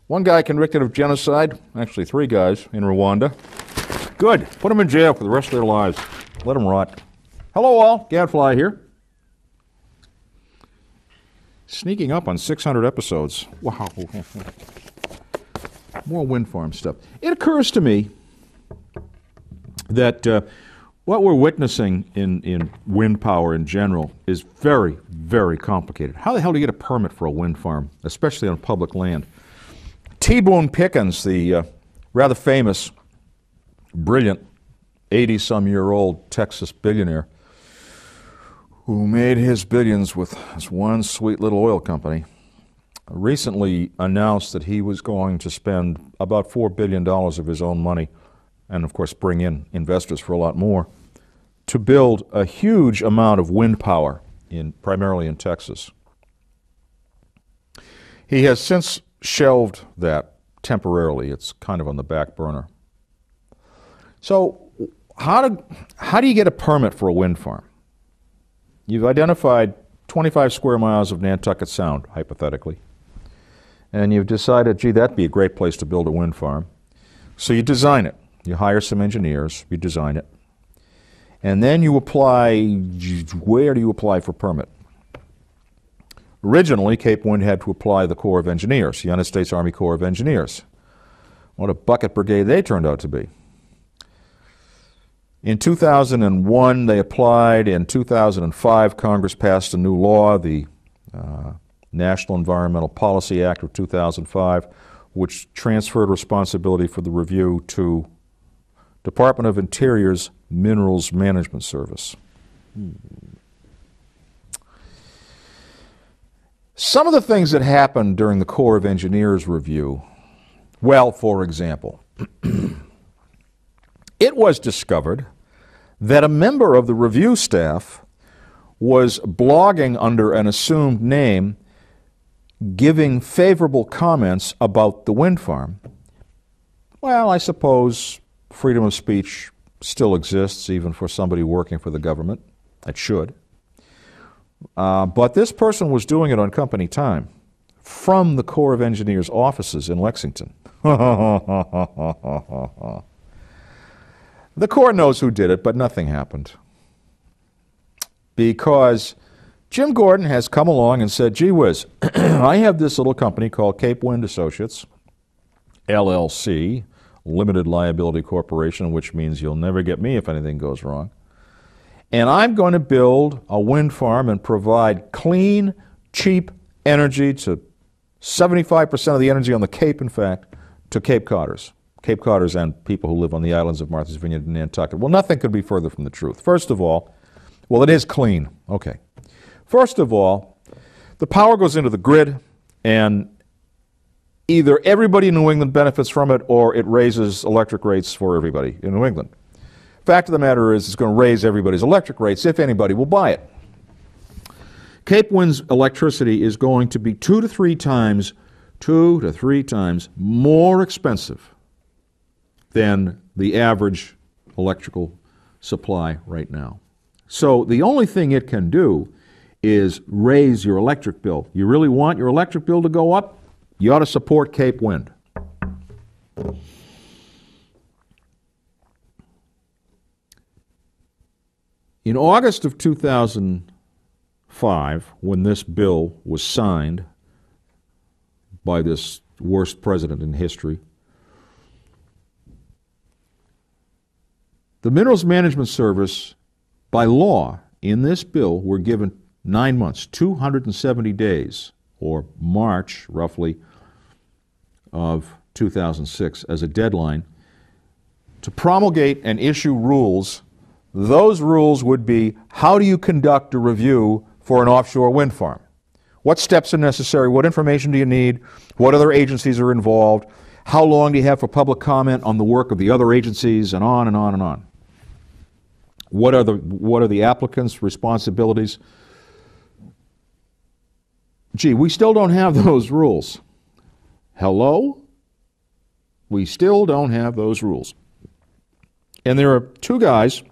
One guy convicted of genocide, actually 3 guys in Rwanda. Good. Put them in jail for the rest of their lives. Let them rot. Hello all, Gadfly here. Sneaking up on 600 episodes. Wow. More wind farm stuff. It occurs to me that what we're witnessing in wind power in general is very, very complicated. How the hell do you get a permit for a wind farm, especially on public land? T. Boone Pickens, the rather famous, brilliant, 80-some-year-old Texas billionaire who made his billions with this one sweet little oil company, recently announced that he was going to spend about $4 billion of his own money, and of course bring in investors for a lot more, to build a huge amount of wind power, primarily in Texas. He has since shelved that temporarily. It's kind of on the back burner. So how do you get a permit for a wind farm? You've identified 25 square miles of Nantucket Sound, hypothetically, and you've decided, gee, that'd be a great place to build a wind farm. So you design it. You hire some engineers, you design it, and then you apply. Where do you apply for permit? Originally, Cape Wind had to apply the Corps of Engineers, the United States Army Corps of Engineers. What a bucket brigade they turned out to be. In 2001, they applied. In 2005, Congress passed a new law, the National Environmental Policy Act of 2005, which transferred responsibility for the review to Department of Interior's Minerals Management Service. Some of the things that happened during the Corps of Engineers review, well, for example, it was discovered that a member of the review staff was blogging under an assumed name, giving favorable comments about the wind farm. Well, I suppose freedom of speech still exists, even for somebody working for the government. It should. But this person was doing it on company time from the Corps of Engineers offices in Lexington. The Corps knows who did it, but nothing happened. Because Jim Gordon has come along and said, gee whiz, I have this little company called Cape Wind Associates, LLC, Limited Liability Corporation, which means you'll never get me if anything goes wrong. And I'm going to build a wind farm and provide clean, cheap energy to 75% of the energy on the Cape, in fact, to Cape Codders. Cape Codders and people who live on the islands of Martha's Vineyard and Nantucket. Well, nothing could be further from the truth. First of all, well, it is clean. Okay. First of all, the power goes into the grid, and either everybody in New England benefits from it, or it raises electric rates for everybody in New England. Fact of the matter is, it's going to raise everybody's electric rates if anybody will buy it. Cape Wind's electricity is going to be 2 to 3 times more expensive than the average electrical supply right now. So the only thing it can do is raise your electric bill. You really want your electric bill to go up? You ought to support Cape Wind. In August of 2005, when this bill was signed by this worst president in history, the Minerals Management Service, by law, in this bill, were given 9 months, 270 days, or March, roughly, of 2006, as a deadline, to promulgate and issue rules. Those rules would be, how do you conduct a review for an offshore wind farm? What steps are necessary? What information do you need? What other agencies are involved? How long do you have for public comment on the work of the other agencies? And on and on and on. What are the applicants' responsibilities? Gee, we still don't have those rules. Hello? We still don't have those rules. And there are 2 guys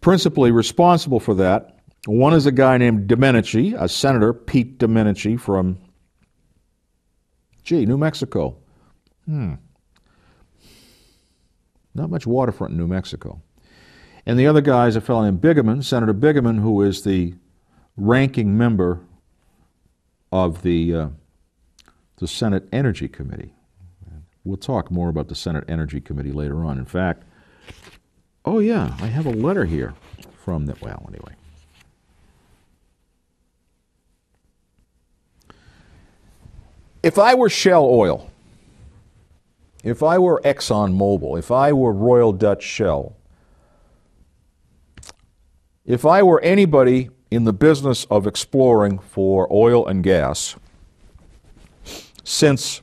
principally responsible for that. One is a guy named Domenici, a senator, Pete Domenici from Gee, New Mexico. Not much waterfront in New Mexico. And the other guy is a fellow named Bigeman, Senator Bigeman, who is the ranking member of the Senate Energy Committee. We'll talk more about the Senate Energy Committee later on. In fact, oh yeah, I have a letter here from the, well, anyway. If I were Shell Oil, if I were ExxonMobil, if I were Royal Dutch Shell, if I were anybody in the business of exploring for oil and gas, since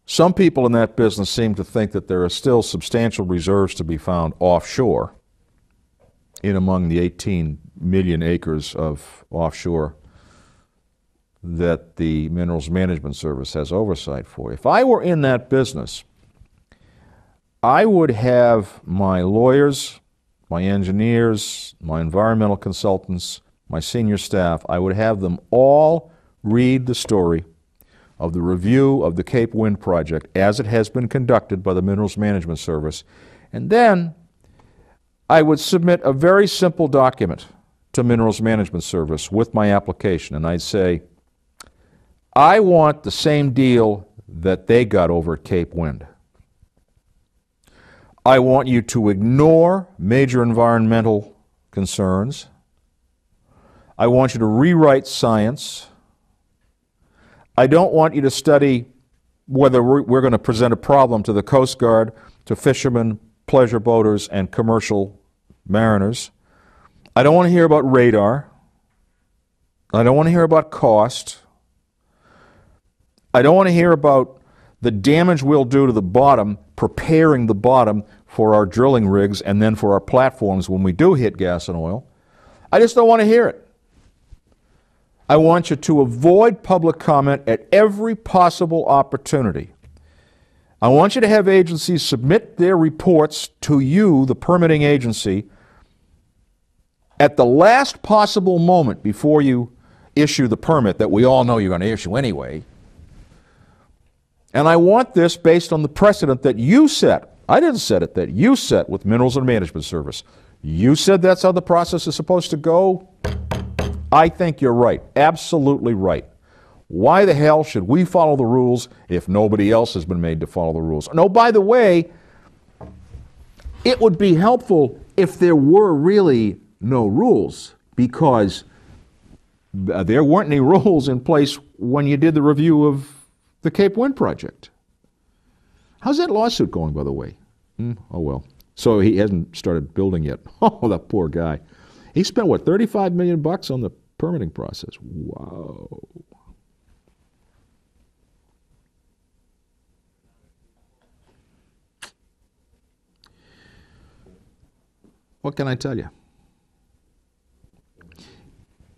some people in that business seem to think that there are still substantial reserves to be found offshore, in among the 18 million acres of offshore that the Minerals Management Service has oversight for. If I were in that business, I would have my lawyers, my engineers, my environmental consultants, my senior staff, I would have them all read the story of the review of the Cape Wind project as it has been conducted by the Minerals Management Service, and then I would submit a very simple document to Minerals Management Service with my application, and I'd say, I want the same deal that they got over at Cape Wind. I want you to ignore major environmental concerns. I want you to rewrite science. I don't want you to study whether we're going to present a problem to the Coast Guard, to fishermen, pleasure boaters, and commercial mariners. I don't want to hear about radar. I don't want to hear about cost. I don't want to hear about the damage we'll do to the bottom, preparing the bottom for our drilling rigs and then for our platforms when we do hit gas and oil. I just don't want to hear it. I want you to avoid public comment at every possible opportunity. I want you to have agencies submit their reports to you, the permitting agency, at the last possible moment before you issue the permit that we all know you're going to issue anyway. And I want this based on the precedent that you set. I didn't set it, that you set with Minerals and Management Service. You said that's how the process is supposed to go. I think you're right, absolutely right. Why the hell should we follow the rules if nobody else has been made to follow the rules? No, by the way, it would be helpful if there were really no rules, because there weren't any rules in place when you did the review of the Cape Wind project. How's that lawsuit going, by the way? Oh, well. So he hasn't started building yet. Oh, that poor guy. He spent, what, $35 million on the permitting process. Wow. What can I tell you?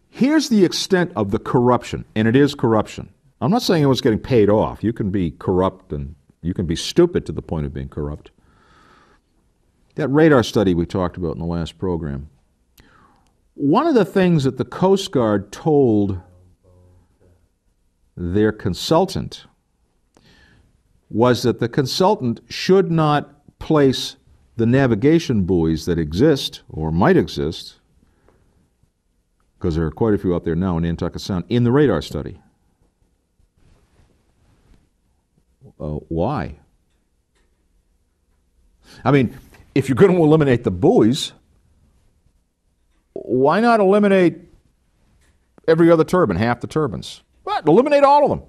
Here's the extent of the corruption, and it is corruption. I'm not saying anyone's getting paid off. You can be corrupt and you can be stupid to the point of being corrupt. That radar study we talked about in the last program, one of the things that the Coast Guard told their consultant was that the consultant should not place the navigation buoys that exist or might exist, because there are quite a few out there now in Nantucket Sound, in the radar study. Why? I mean, if you're going to eliminate the buoys, why not eliminate every other turbine, half the turbines? But eliminate all of them.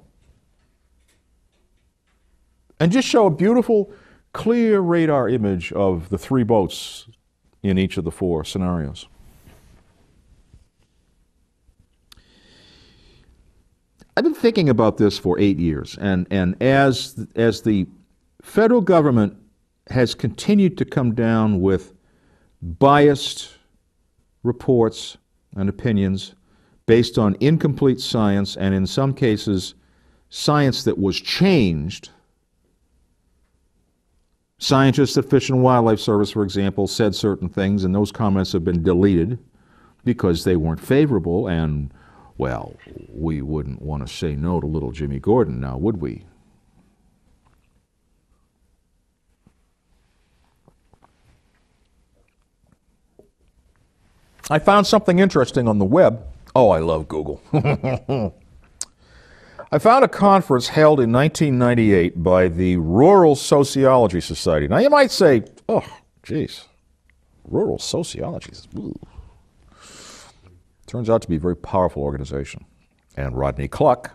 And just show a beautiful, clear radar image of the three boats in each of the four scenarios. I've been thinking about this for 8 years, and as the federal government has continued to come down with biased reports and opinions based on incomplete science, and in some cases, science that was changed. Scientists at Fish and Wildlife Service, for example, said certain things, and those comments have been deleted because they weren't favorable, and Well, we wouldn't want to say no to little Jimmy Gordon now, would we? I found something interesting on the web. Oh, I love Google. I found a conference held in 1998 by the Rural Sociology Society. Now, you might say, oh, geez, rural sociology. Ooh. Turns out to be a very powerful organization. And Rodney Cluck,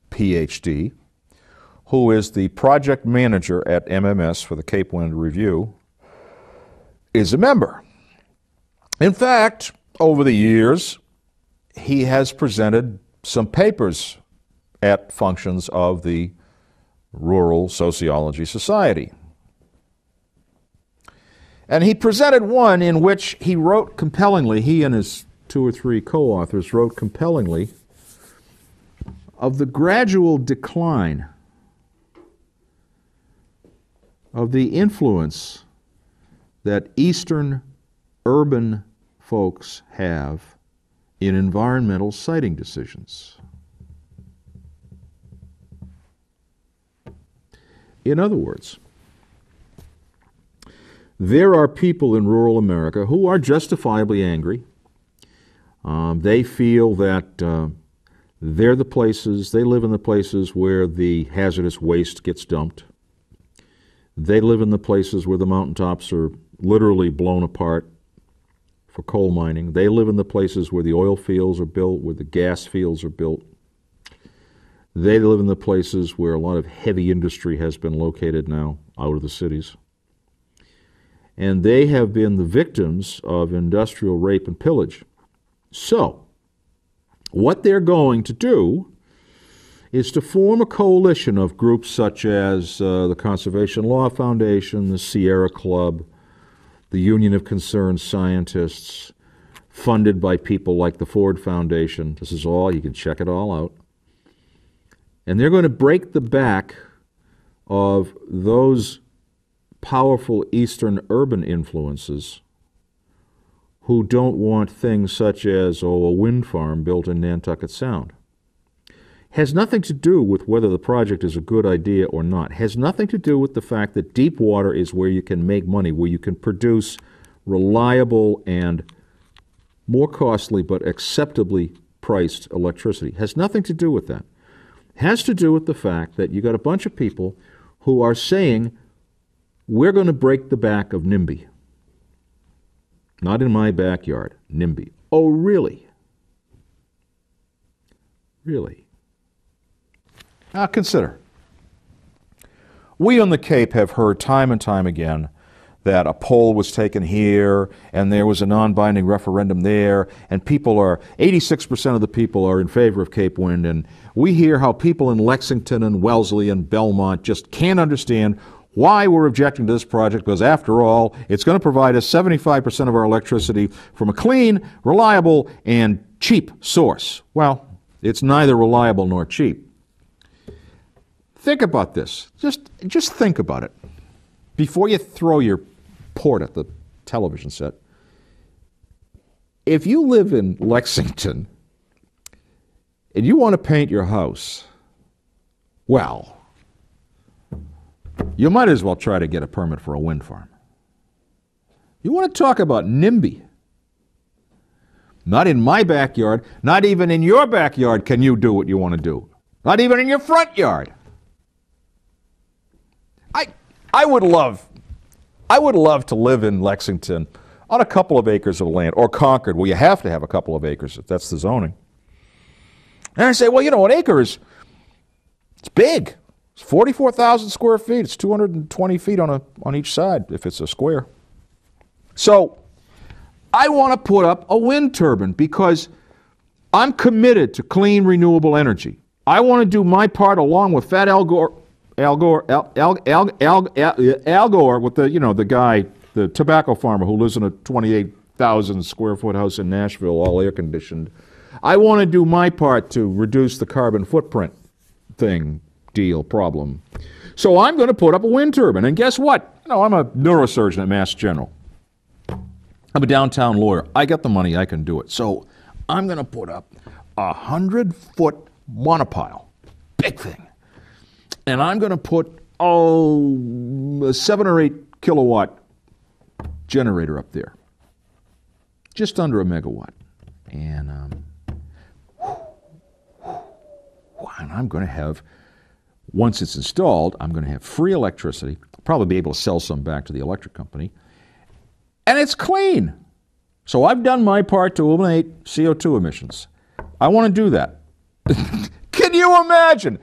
Ph.D., who is the project manager at MMS for the Cape Wind Review, is a member. In fact, over the years, he has presented some papers at functions of the Rural Sociology Society. And he presented one in which he wrote compellingly, he and his 2 or 3 co-authors wrote compellingly, of the gradual decline of the influence that Eastern urban folks have in environmental siting decisions. In other words, there are people in rural America who are justifiably angry. They feel that they're the places, they live in the places where the hazardous waste gets dumped. They live in the places where the mountaintops are literally blown apart for coal mining. They live in the places where the oil fields are built, where the gas fields are built. They live in the places where a lot of heavy industry has been located now out of the cities. And they have been the victims of industrial rape and pillage. So, what they're going to do is to form a coalition of groups such as the Conservation Law Foundation, the Sierra Club, the Union of Concerned Scientists, funded by people like the Ford Foundation. This is all, you can check it all out. And they're going to break the back of those powerful Eastern urban influences who don't want things such as, a wind farm built in Nantucket Sound. Has nothing to do with whether the project is a good idea or not. Has nothing to do with the fact that deep water is where you can make money, where you can produce reliable and more costly but acceptably priced electricity. Has nothing to do with that. Has to do with the fact that you got a bunch of people who are saying, we're going to break the back of NIMBY. Not in my backyard, NIMBY. Oh, really? Really? Now consider. We on the Cape have heard time and time again that a poll was taken here and there was a non-binding referendum there, and 86% of the people are in favor of Cape Wind, and we hear how people in Lexington and Wellesley and Belmont just can't understand why we're objecting to this project, because after all, it's going to provide us 75% of our electricity from a clean, reliable, and cheap source. Well, it's neither reliable nor cheap. Think about this. Just think about it. Before you throw your port at the television set, if you live in Lexington and you want to paint your house, well, you might as well try to get a permit for a wind farm. You want to talk about NIMBY? Not in my backyard, not even in your backyard can you do what you want to do. Not even in your front yard. I would love to live in Lexington on a couple of acres of land, or Concord, where you have to have a couple of acres if that's the zoning. And I say, well, an acre it's big. It's 44,000 square feet. It's 220 feet on each side if it's a square. So I want to put up a wind turbine because I'm committed to clean, renewable energy. I want to do my part along with Fat Al Gore with the guy, the tobacco farmer who lives in a 28,000 square foot house in Nashville, all air conditioned. I want to do my part to reduce the carbon footprint problem. So I'm going to put up a wind turbine. And guess what? I'm a neurosurgeon at Mass General. I'm a downtown lawyer. I got the money. I can do it. So I'm going to put up 100-foot monopile, big thing. And I'm going to put, a 7 or 8 kilowatt generator up there, just under a megawatt. And I'm going to have, once it's installed, I'm going to have free electricity, probably be able to sell some back to the electric company, and it's clean. So I've done my part to eliminate CO2 emissions. I want to do that. Can you imagine?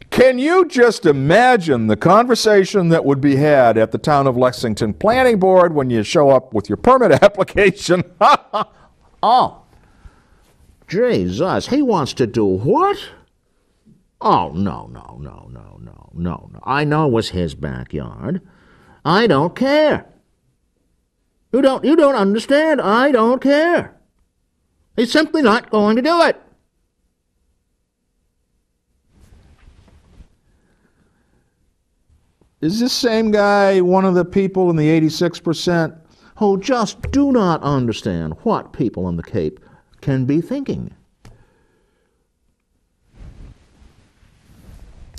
Can you just imagine the conversation that would be had at the Town of Lexington Planning Board when you show up with your permit application? Oh, Jesus, he wants to do what? Oh, no. I know it was his backyard. I don't care. You don't understand. I don't care. He's simply not going to do it. Is this same guy one of the people in the 86% who just do not understand what people on the Cape can be thinking?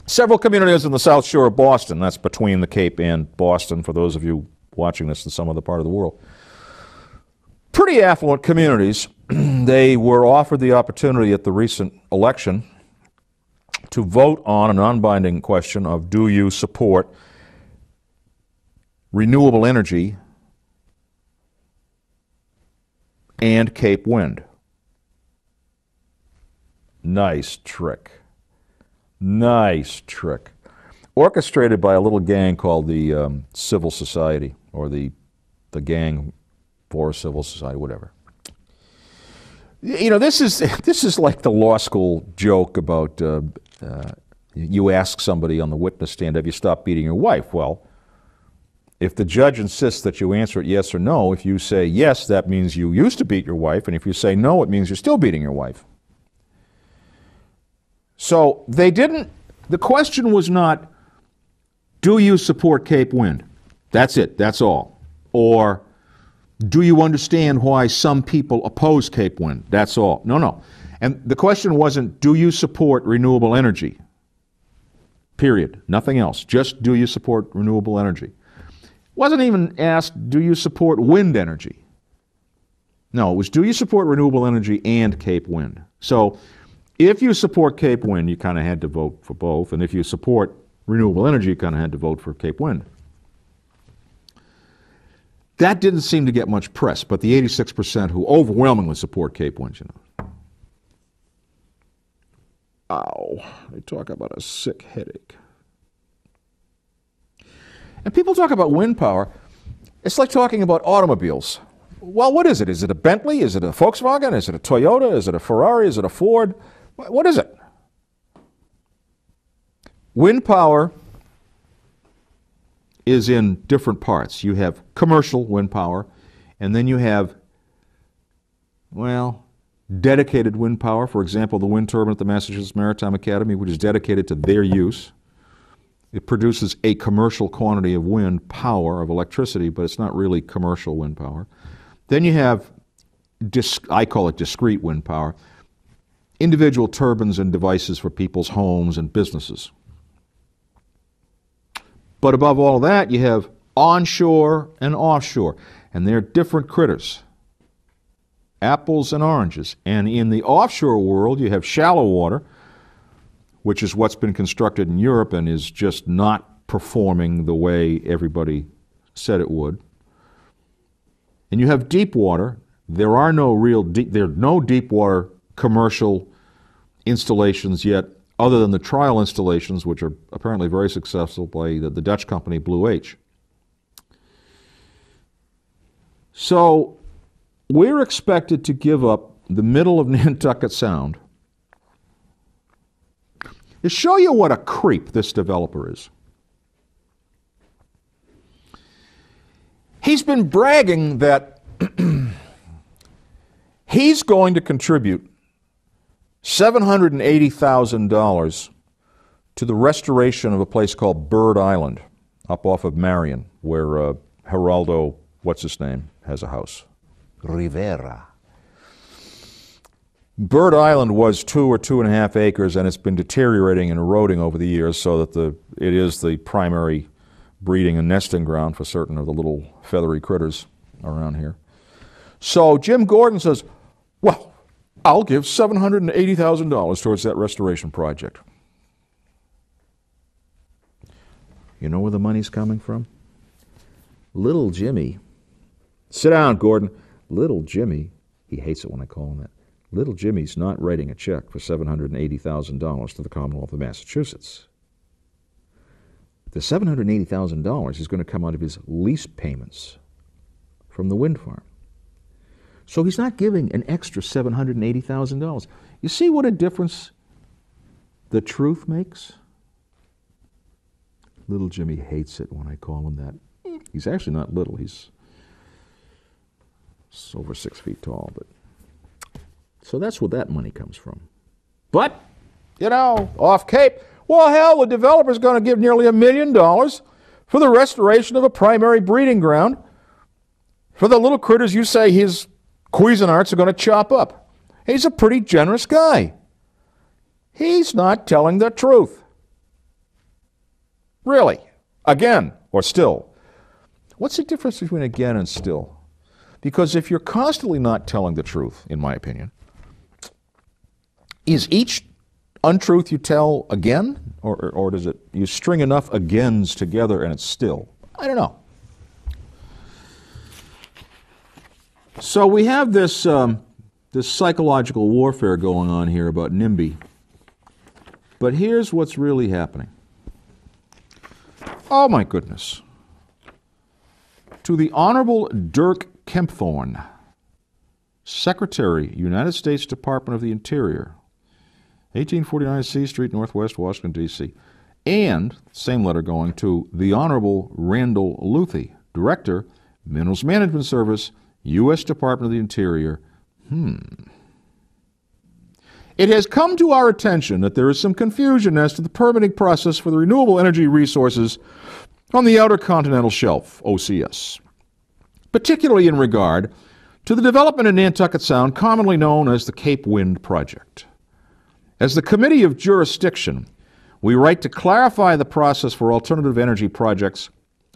Several communities in the South Shore of Boston, that's between the Cape and Boston, for those of you watching this in some other part of the world. Pretty affluent communities. They were offered the opportunity at the recent election to vote on a non-binding question of, do you support renewable energy and Cape Wind? Nice trick. Nice trick. Orchestrated by a little gang called the Civil Society, or the Gang for Civil Society, whatever. You know, this is like the law school joke about you ask somebody on the witness stand, have you stopped beating your wife? Well, if the judge insists that you answer it yes or no, if you say yes, that means you used to beat your wife, and if you say no, it means you're still beating your wife. So they didn't, the question was not, do you support Cape Wind? That's it, that's all. Or, do you understand why some people oppose Cape Wind? That's all. No. And the question wasn't, do you support renewable energy? Period. Nothing else. Just, do you support renewable energy? Wasn't even asked, do you support wind energy? No, it was, do you support renewable energy and Cape Wind? So, if you support Cape Wind, you kind of had to vote for both. And if you support renewable energy, you kind of had to vote for Cape Wind. That didn't seem to get much press, but the 86% who overwhelmingly support Cape Wind, you know. Ow, they talk about a sick headache. And people talk about wind power. It's like talking about automobiles. Well, what is it? Is it a Bentley? Is it a Volkswagen? Is it a Toyota? Is it a Ferrari? Is it a Ford? What is it? Wind power is in different parts. You have commercial wind power, and then you have, well, dedicated wind power. For example, the wind turbine at the Massachusetts Maritime Academy, which is dedicated to their use. It produces a commercial quantity of wind power, of electricity, but it's not really commercial wind power. Then you have, I call it discrete wind power, individual turbines and devices for people's homes and businesses. But above all that, you have onshore and offshore, and they're different critters, apples and oranges. And in the offshore world, you have shallow water, which is what's been constructed in Europe and is just not performing the way everybody said it would. And you have deep water. There are no deep water commercial installations yet, other than the trial installations, which are apparently very successful by the Dutch company Blue H. So we're expected to give up the middle of Nantucket Sound to show you what a creep this developer is. He's been bragging that he's going to contribute $780,000 to the restoration of a place called Bird Island up off of Marion, where Geraldo, what's his name, has a house. Rivera. Bird Island was 2 or 2.5 acres, and it's been deteriorating and eroding over the years so that it is the primary breeding and nesting ground for certain of the little feathery critters around here. So Jim Gordon says, well, I'll give $780,000 towards that restoration project. You know where the money's coming from? Little Jimmy. Sit down, Gordon. Little Jimmy, he hates it when I call him that. Little Jimmy's not writing a check for $780,000 to the Commonwealth of Massachusetts. The $780,000 is going to come out of his lease payments from the wind farm. So he's not giving an extra $780,000. You see what a difference the truth makes? Little Jimmy hates it when I call him that. He's actually not little. He's over 6 feet tall. But so that's where that money comes from. But, you know, off Cape, well, hell, the developer's going to give nearly $1 million for the restoration of a primary breeding ground for the little critters you say his Cuisinarts are going to chop up. He's a pretty generous guy. He's not telling the truth. Really. Again, or still. What's the difference between again and still? Because if you're constantly not telling the truth, in my opinion, is each untruth you tell again? Or does it, you string enough agains together and it's still? I don't know. So we have this psychological warfare going on here about NIMBY. But here's what's really happening. Oh, my goodness. To the Honorable Dirk Kempthorne, Secretary, United States Department of the Interior, 1849 C Street, Northwest, Washington, D.C. And, same letter going to the Honorable Randall Luthi, Director, Minerals Management Service, U.S. Department of the Interior. It has come to our attention that there is some confusion as to the permitting process for the renewable energy resources on the Outer Continental Shelf, OCS, particularly in regard to the development in Nantucket Sound commonly known as the Cape Wind Project. As the Committee of Jurisdiction, we write to clarify the process for alternative energy projects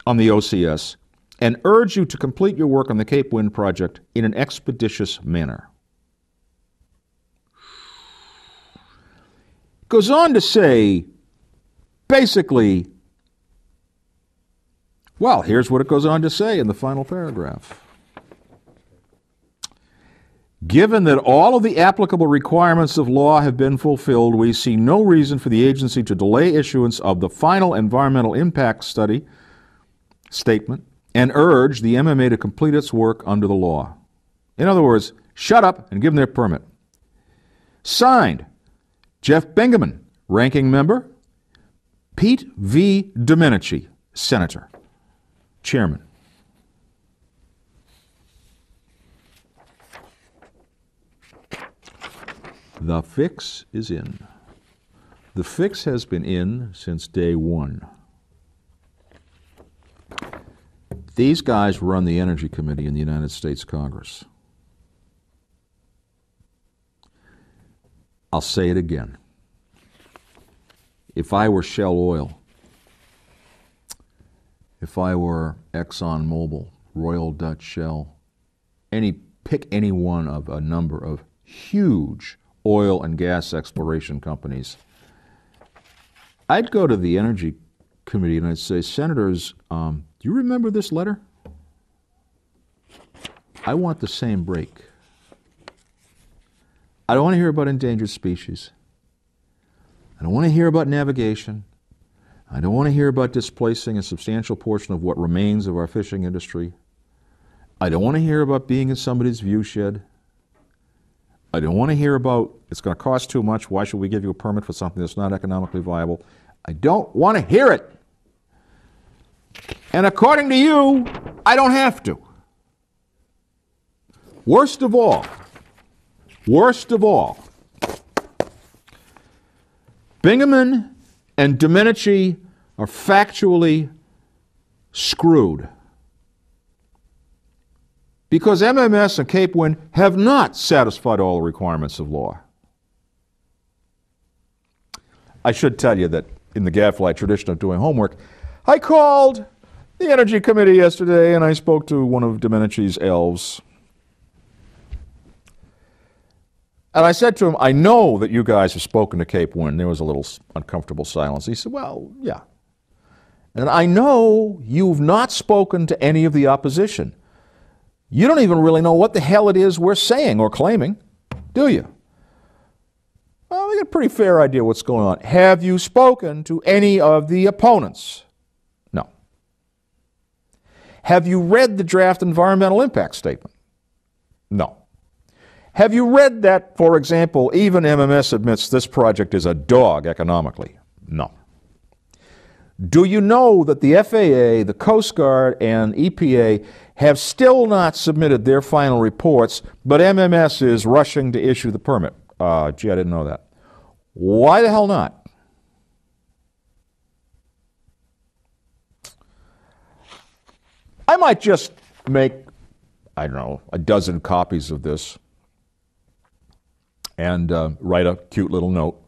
on the OCS and urge you to complete your work on the Cape Wind Project in an expeditious manner. Goes on to say, basically, well, here's what it goes on to say in the final paragraph. Given that all of the applicable requirements of law have been fulfilled, we see no reason for the agency to delay issuance of the final environmental impact study statement and urge the MMA to complete its work under the law. In other words, shut up and give them their permit. Signed, Jeff Bingaman, Ranking Member, Pete V. Domenici, Senator, Chairman. The fix is in. The fix has been in since day one. These guys run the Energy Committee in the United States Congress. I'll say it again. If I were Shell Oil, if I were ExxonMobil, Royal Dutch Shell, pick any one of a number of huge oil and gas exploration companies, I'd go to the Energy Committee and I'd say, Senators, do you remember this letter? I want the same break. I don't want to hear about endangered species. I don't want to hear about navigation. I don't want to hear about displacing a substantial portion of what remains of our fishing industry. I don't want to hear about being in somebody's viewshed. I don't want to hear about it's going to cost too much. Why should we give you a permit for something that's not economically viable? I don't want to hear it. And according to you, I don't have to. Worst of all, Bingaman and Domenici are factually screwed. because MMS and Cape Wind have not satisfied all the requirements of law. I should tell you that in the Gadfly tradition of doing homework, I called the Energy Committee yesterday and I spoke to one of Domenici's elves. And I said to him, I know that you guys have spoken to Cape Wind. There was a little uncomfortable silence. He said, well, yeah. And I know you've not spoken to any of the opposition. You don't even really know what the hell it is we're saying or claiming, do you? Well, we got a pretty fair idea what's going on. Have you spoken to any of the opponents? No. Have you read the draft environmental impact statement? No. Have you read that, for example, even MMS admits this project is a dog economically? No. Do you know that the FAA, the Coast Guard, and EPA have still not submitted their final reports, but MMS is rushing to issue the permit? Gee, I didn't know that. Why the hell not? I might just make, I don't know, a dozen copies of this and write a cute little note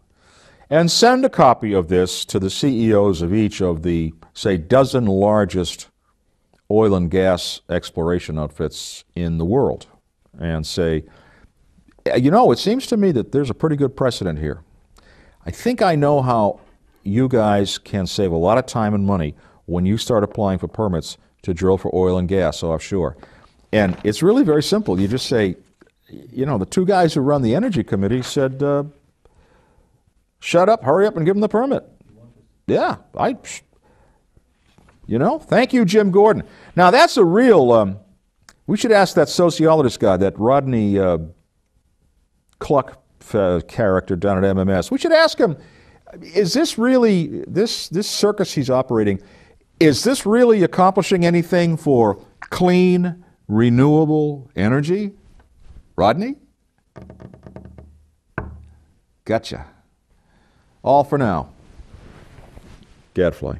and send a copy of this to the CEOs of each of the, say, dozen largest oil and gas exploration outfits in the world and say, you know, it seems to me that there's a pretty good precedent here. I think I know how you guys can save a lot of time and money when you start applying for permits to drill for oil and gas offshore. And it's really very simple. You just say, you know, the two guys who run the Energy Committee said, shut up, hurry up, and give them the permit. Yeah, you know, thank you, Jim Gordon. Now, that's a real, we should ask that sociologist guy, that Rodney Cluck character down at MMS. We should ask him, is this really, this circus he's operating, is this really accomplishing anything for clean, renewable energy? Rodney? Gotcha. All for now. Gadfly.